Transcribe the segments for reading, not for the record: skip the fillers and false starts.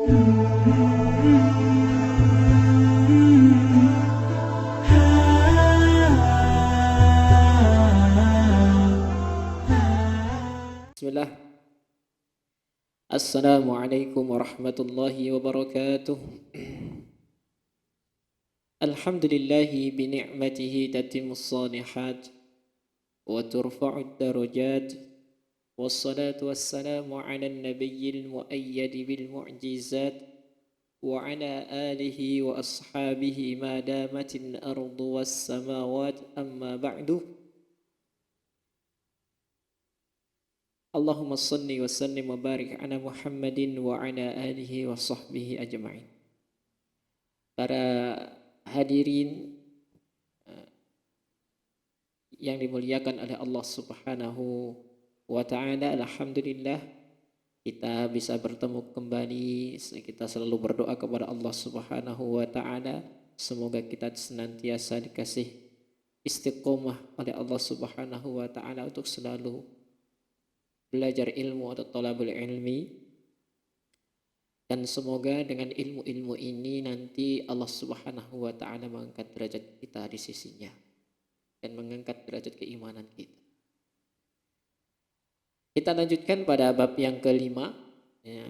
Bismillah. Assalamualaikum warahmatullahi wabarakatuh. Alhamdulillahi bini'matihi tatimmus salihat wa turfa'ud darajat. Wassalatu wassalamu ala nabiyyil muayyad bil mu'jizat wa ala alihi wa ashabihi ma damatil ardu was samawat, amma ba'du. Allahumma salli wa sallim wa barik ala Muhammadin wa ala alihi wa sahbihi ajma'in. Para hadirin yang dimuliakan oleh Allah Subhanahu wa ta'ala, alhamdulillah kita bisa bertemu kembali. Kita selalu berdoa kepada Allah Subhanahu wa ta'ala, semoga kita senantiasa dikasih istiqomah oleh Allah Subhanahu wa ta'ala untuk selalu belajar ilmu atau thalabul ilmi, dan semoga dengan ilmu-ilmu ini nanti Allah Subhanahu wa ta'ala mengangkat derajat kita di sisinya dan mengangkat derajat keimanan kita. Kita lanjutkan pada bab yang kelima, ya,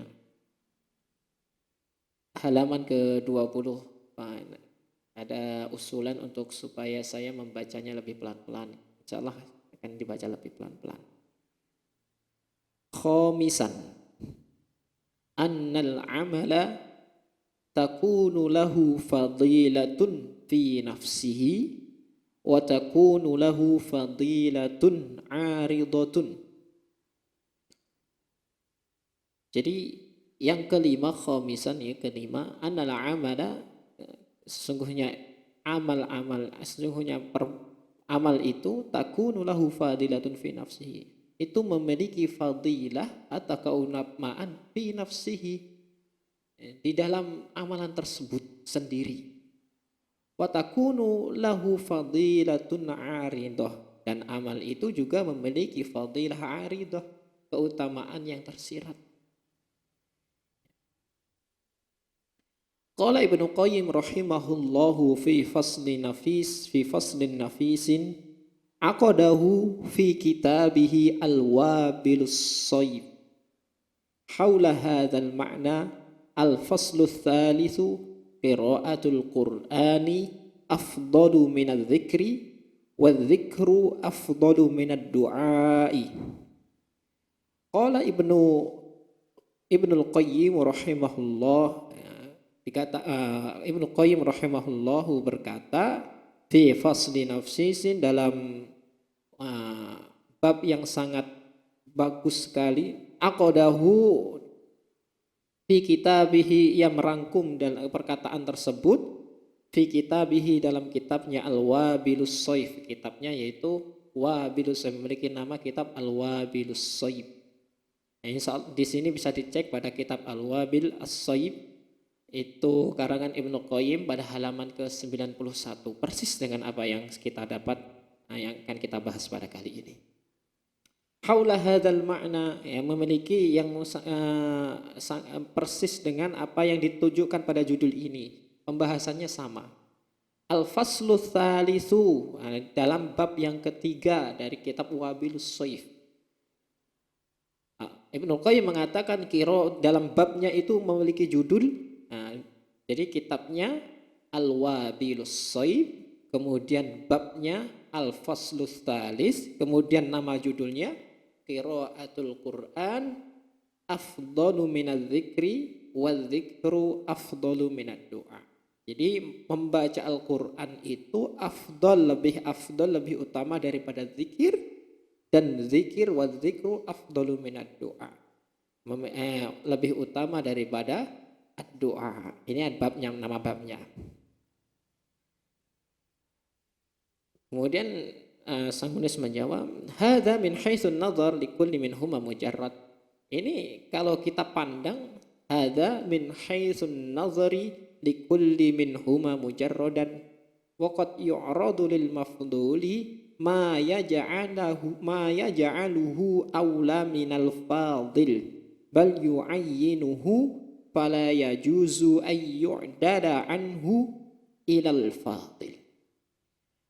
halaman ke-20. Ada usulan untuk supaya saya membacanya lebih pelan-pelan. Insyaallah akan dibaca lebih pelan-pelan. Khamisan, annal amala takunu lahu fadilatun fi nafsihi wa takunu lahu fadilatun aridatun. Jadi yang kelima, khamisan, ya kelima, annal amala, sesungguhnya amal itu takunu lahu fadilatun fi nafsihi, itu memiliki fadilah atau keutamaan fi nafsihi, di dalam amalan tersebut sendiri. Wa takunu lahu fadilatun aridah, dan amal itu juga memiliki fadilah aridah, keutamaan yang tersirat. Qala Ibnu Qayyim rahimahullahu fi faslin nafisin aqadahu fi kitabihi al-wabilus sayyib. Hawla hadzal ma'na al-faslu tsalitsu qira'atul qur'ani afdalu minadz dzikri wadz-dzikru afdalu minad du'ai. Qala Ibnul Qayyim rahimahullah, Ibnu Qayyim rahimahullahu berkata, fi fasli nafsisin, dalam bab yang sangat bagus sekali, aqadahu fi kitabihi, yang merangkum dalam perkataan tersebut, fi kitabihi, dalam kitabnya Al-Wabilus Sayyib, kitabnya yaitu Wabilus Sayyib, memiliki nama kitab Al-Wabilus Sayyib. Di sini bisa dicek pada kitab Al-Wabil As-Sayyib, itu karangan Ibnu Qayyim, pada halaman ke-91, persis dengan apa yang kita dapat, yang akan kita bahas pada kali ini. Haula hadzal ma'na, yang memiliki yang persis dengan apa yang ditujukan pada judul ini, pembahasannya sama. Al-faslu tsalitsu, dalam bab yang ketiga dari kitab Wabilus Sayyib. Ibnu Qayyim mengatakan dalam babnya itu memiliki judul. Jadi kitabnya Al-Wabilus Sayyib, kemudian babnya Al-Faslus Tsalis, kemudian nama judulnya Qiraatul Qur'an afdalu minadz dzikri wadz-dzikru afdalu minad du'a. Jadi membaca Al-Qur'an itu lebih utama daripada zikir, dan zikir wadz-dzikru afdalu minad du'a, lebih utama daripada doa. Ini babnya, nama babnya. Kemudian sang penulis menjawab, hadza min haitsun nazar likulli minhuma mujarrad. Ini kalau kita pandang, hadza min haitsun nazari likulli minhuma mujarradan wa qad yu'radu lil mafduli ma yaj'aluhu awla minal fadil bal yu'ayyinuhu fala yajuzu ay yu'dada anhu ilal fadil.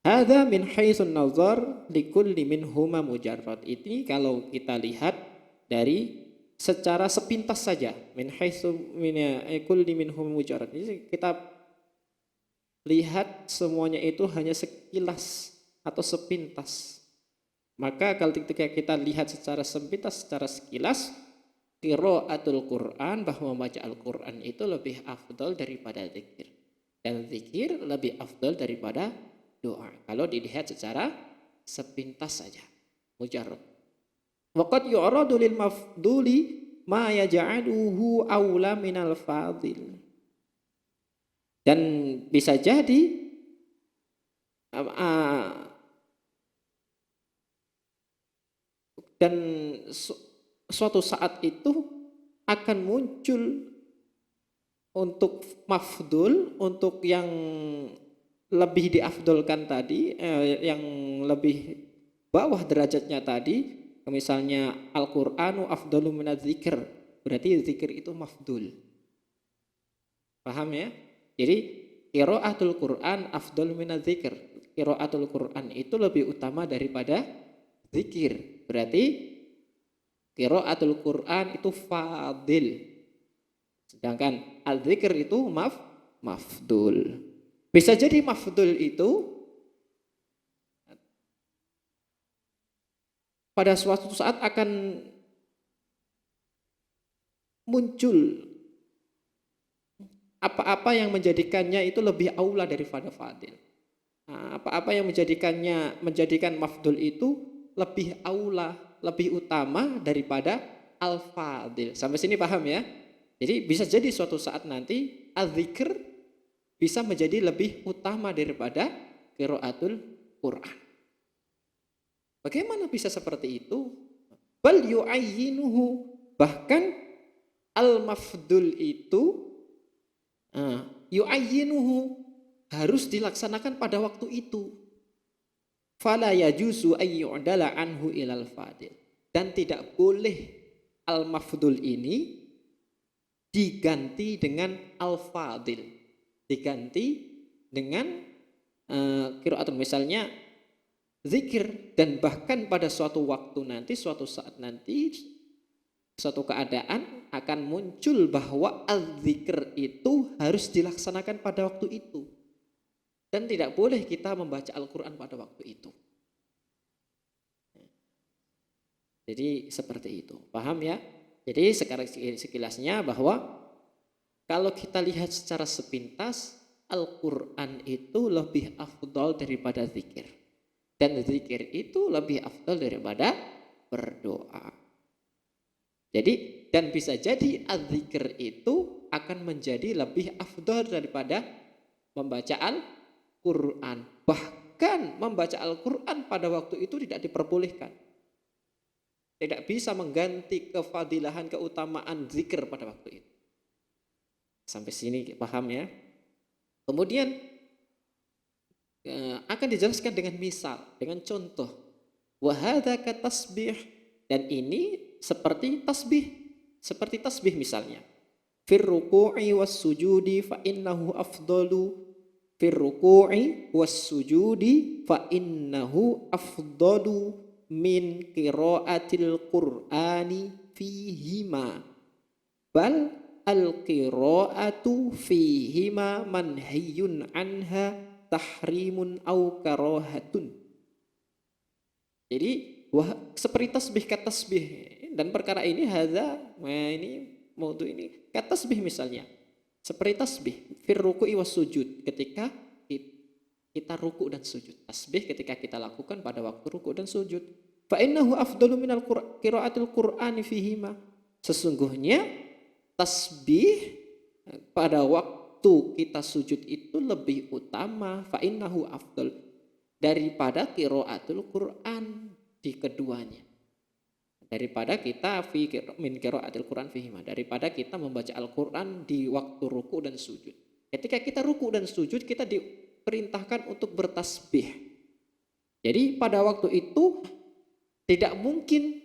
Hadza min haitsun nazar likulli minhuma mujarrad. Ini kalau kita lihat dari secara sepintas saja, min haitsu min kulli minhum mujarrad. Ini kita lihat semuanya itu hanya sekilas atau sepintas. Maka kalau ketika kita lihat secara sepintas, secara sekilas, qiraatul Quran, bahwa membaca Al-Quran itu lebih afdal daripada zikir. Dan zikir lebih afdal daripada doa. Kalau dilihat secara sepintas saja, mujarrad. Waqad yu'radu lil mafduli ma yaj'aluhu aula minal fadil. Dan bisa jadi dan suatu saat itu akan muncul untuk mafdul, untuk yang lebih diafdolkan tadi, yang lebih bawah derajatnya tadi, misalnya Al-Qur'anu afdalu minadz dzikr, berarti zikir itu mafdul. Paham ya? Jadi qiraatul Qur'an afdalu minadz dzikr. Qiraatul Qur'an itu lebih utama daripada zikir. Berarti qiraatul Qur'an itu fadil. Sedangkan al-dzikr itu mafdul. Bisa jadi mafdul itu pada suatu saat akan muncul apa-apa yang menjadikannya itu lebih aula daripada fadil. Nah, apa-apa yang menjadikan mafdul itu lebih aula, lebih utama daripada al-fadil. Sampai sini paham ya? Jadi bisa jadi suatu saat nanti al-dzikr bisa menjadi lebih utama daripada qiraatul Quran. Bagaimana bisa seperti itu? Bal yu'ayyinuhu, bahkan al-mafdul itu yu'ayyinuhu, harus dilaksanakan pada waktu itu. Fala yajuzu ay yu'dala anhu ilal fadil, dan tidak boleh al-mafdul ini diganti dengan al-fadil, diganti dengan qiraat, misalnya zikir, dan bahkan pada suatu waktu nanti, suatu saat nanti, suatu keadaan akan muncul bahwa al-zikr itu harus dilaksanakan pada waktu itu, dan tidak boleh kita membaca Al-Quran pada waktu itu. Jadi seperti itu, paham ya? Jadi sekarang sekilasnya bahwa kalau kita lihat secara sepintas, Al-Quran itu lebih afdal daripada zikir. Dan zikir itu lebih afdal daripada berdoa. Jadi, dan bisa jadi az-zikir itu akan menjadi lebih afdal daripada membaca Al-Quran. Bahkan membaca Al-Quran pada waktu itu tidak diperbolehkan. Tidak bisa mengganti kefadilahan, keutamaan zikir pada waktu itu. Sampai sini paham ya? Kemudian akan dijelaskan dengan misal, dengan contoh. Wa hadza katasbih, dan ini seperti tasbih misalnya. Fir ruku'i was sujudi fa innahu afdalu, fir ruku'i was sujudi fa innahu afdalu min qiraatil Qur'ani fihima. Bal al-qira'atu fihima manhiyun anha tahrimun au karahatun. Jadi seperti tasbih katasbih, dan perkara ini ini maudu ini katasbih misalnya. Seperti tasbih fir ruku'i was sujud, ketika kita ruku dan sujud. Tasbih ketika kita lakukan pada waktu ruku dan sujud. Fa innahu afdalu minal qiraatil Qur'ani fihima. Sesungguhnya tasbih pada waktu kita sujud itu lebih utama, fa innahu afdal, daripada qiraatul Quran di keduanya. Daripada kita min qiraatil Quran fihima, daripada kita membaca Al-Quran di waktu ruku dan sujud. Ketika kita ruku dan sujud, kita diperintahkan untuk bertasbih. Jadi pada waktu itu tidak mungkin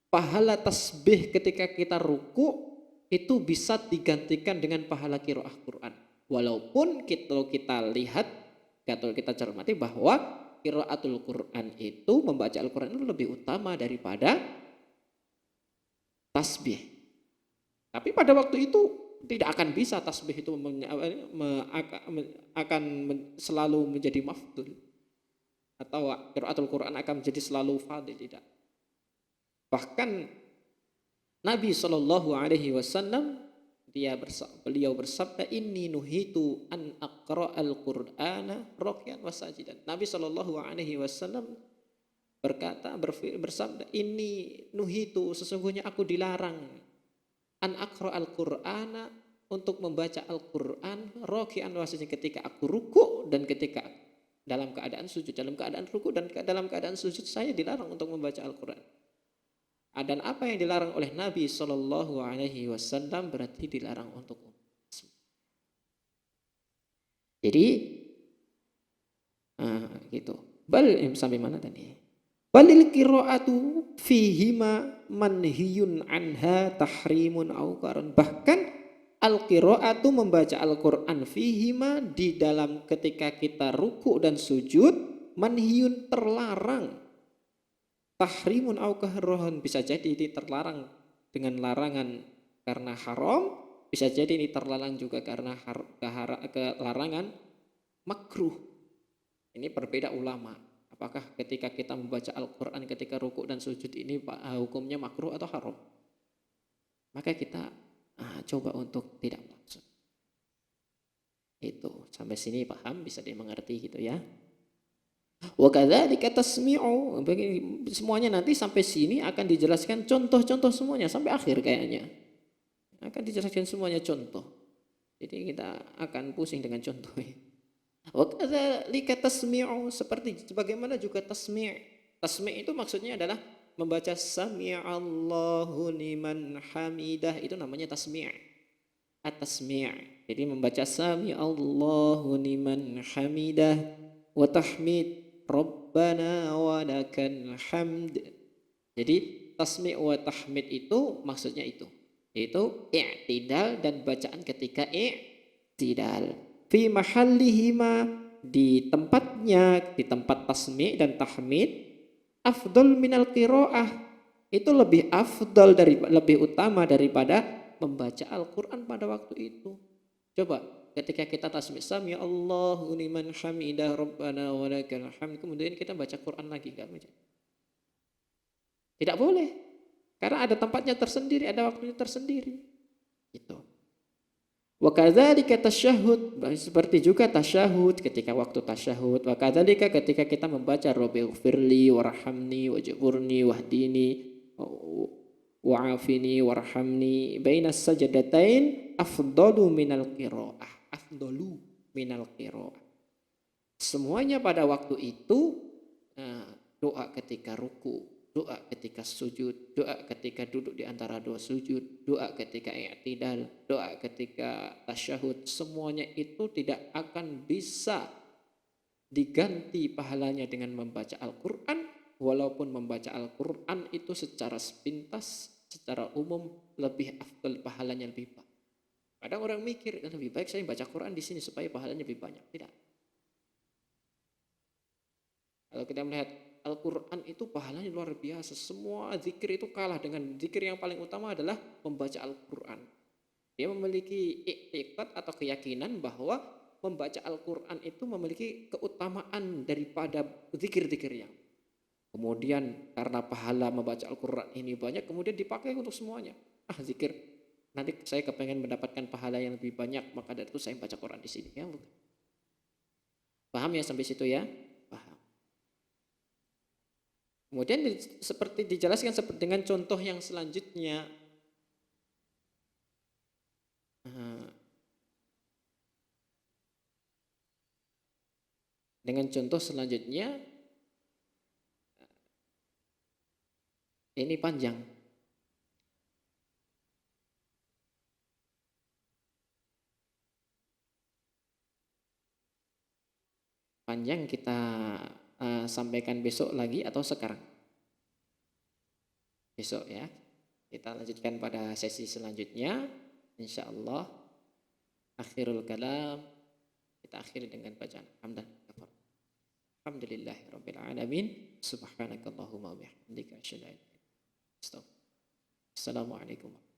pahala tasbih ketika kita ruku itu bisa digantikan dengan pahala qiraah Quran. Walaupun kita lihat, kalau kita cermati bahwa qiraatul Quran itu, membaca Al-Quran itu lebih utama daripada tasbih. Tapi pada waktu itu tidak akan bisa tasbih itu akan selalu menjadi mafdul, atau qiraatul Quran akan menjadi selalu fadil, tidak. Bahkan Nabi Shallallahu Alaihi Wasallam beliau bersabda, inni nuhitu an aqra'al Qur'ana raqyan wa sajidan. Nabi Shallallahu Alaihi Wasallam bersabda, inni nuhitu, sesungguhnya aku dilarang, an aqra'al Qur'ana, untuk membaca Al-Quran raqyan wa sajidan, ketika aku ruku dan ketika dalam keadaan sujud. Dalam keadaan ruku dan dalam keadaan sujud saya dilarang untuk membaca Al-Quran. Dan apa yang dilarang oleh Nabi Shallallahu Alaihi Wasallam berarti dilarang untuk umat. Jadi gitu. Sampai mana tadi? Balil qiraatu fihima manhiyun anha tahrimun aukaran. Bahkan al-qiraatu, membaca Al-Quran, fihima, di dalam ketika kita ruku dan sujud, manhiyun, terlarang. Tahrimun au kahrohon, bisa jadi ini terlarang dengan larangan karena haram, bisa jadi ini terlarang juga karena kelarangan makruh. Ini berbeda ulama. Apakah ketika kita membaca Al-Quran ketika ruku dan sujud ini hukumnya makruh atau haram? Maka kita coba untuk tidak melaksanakan. Itu sampai sini paham, bisa dimengerti gitu ya. Wa kadzalika tasmi'u, semuanya nanti sampai sini akan dijelaskan contoh-contoh semuanya sampai akhir kayaknya. Akan dijelaskan semuanya contoh. Jadi kita akan pusing dengan contoh. Wa kadzalika tasmi'u, seperti bagaimana juga tasmi'. Tasmi' itu maksudnya adalah membaca sami'allahu liman hamidah, itu namanya tasmi'. At-tasmi'. Jadi membaca sami'allahu liman hamidah wa tahmid Rabbana walakal hamd. Jadi tasmi' wa tahmid itu maksudnya itu, yaitu i'tidal dan bacaan ketika i'tidal. Fi mahallihima, di tempatnya, di tempat tasmi' dan tahmid, afdal minal qiraah, itu lebih afdal, lebih utama daripada membaca Al-Quran pada waktu itu. Coba ketika kita tasmi' sami Allahu liman hamidah rabbana walakal hamd, kemudian kita baca Quran lagi, tidak boleh, karena ada tempatnya tersendiri, ada waktunya tersendiri gitu. Wa kadzalika tasyahhud, seperti juga tasyahud, ketika waktu tasyahud. Wa kadzalika ketika kita membaca rabbighfirli warhamni wajburni wahdini wa'afini warhamni bainas sajdatain afdalu minal qiraah. Afdalu minal qiraah. Semuanya pada waktu itu doa ketika ruku, doa ketika sujud, doa ketika duduk di antara dua sujud, doa ketika i'tidal, doa ketika tasyahud, semuanya itu tidak akan bisa diganti pahalanya dengan membaca Al-Quran. Walaupun membaca Al-Quran itu secara sepintas, secara umum lebih afdal, pahalanya lebih banyak. Kadang orang mikir lebih baik saya baca Quran di sini supaya pahalanya lebih banyak. Tidak. Kalau kita melihat Al-Quran itu pahalanya luar biasa. Semua zikir itu kalah dengan zikir yang paling utama adalah membaca Al-Quran. Dia memiliki i'tiqad atau keyakinan bahwa membaca Al-Quran itu memiliki keutamaan daripada zikir-zikir yang. Kemudian karena pahala membaca Al-Quran ini banyak, kemudian dipakai untuk semuanya. Zikir, nanti saya kepengen mendapatkan pahala yang lebih banyak, maka dari itu saya baca Quran di sini. Ya, paham ya sampai situ ya? Paham. Kemudian seperti dijelaskan seperti dengan contoh yang selanjutnya. Dengan contoh selanjutnya, ini panjang. Panjang, kita sampaikan besok lagi atau sekarang? Besok ya. Kita lanjutkan pada sesi selanjutnya. insyaallah akhirul kalam kita akhiri dengan bacaan hamdan kafar. Alhamdulillahirabbil alamin. Subhanakallahumma wa bihamdika asyhadu an la ilaha illa anta astaghfiruka wa atubu ilaik. Assalamualaikum.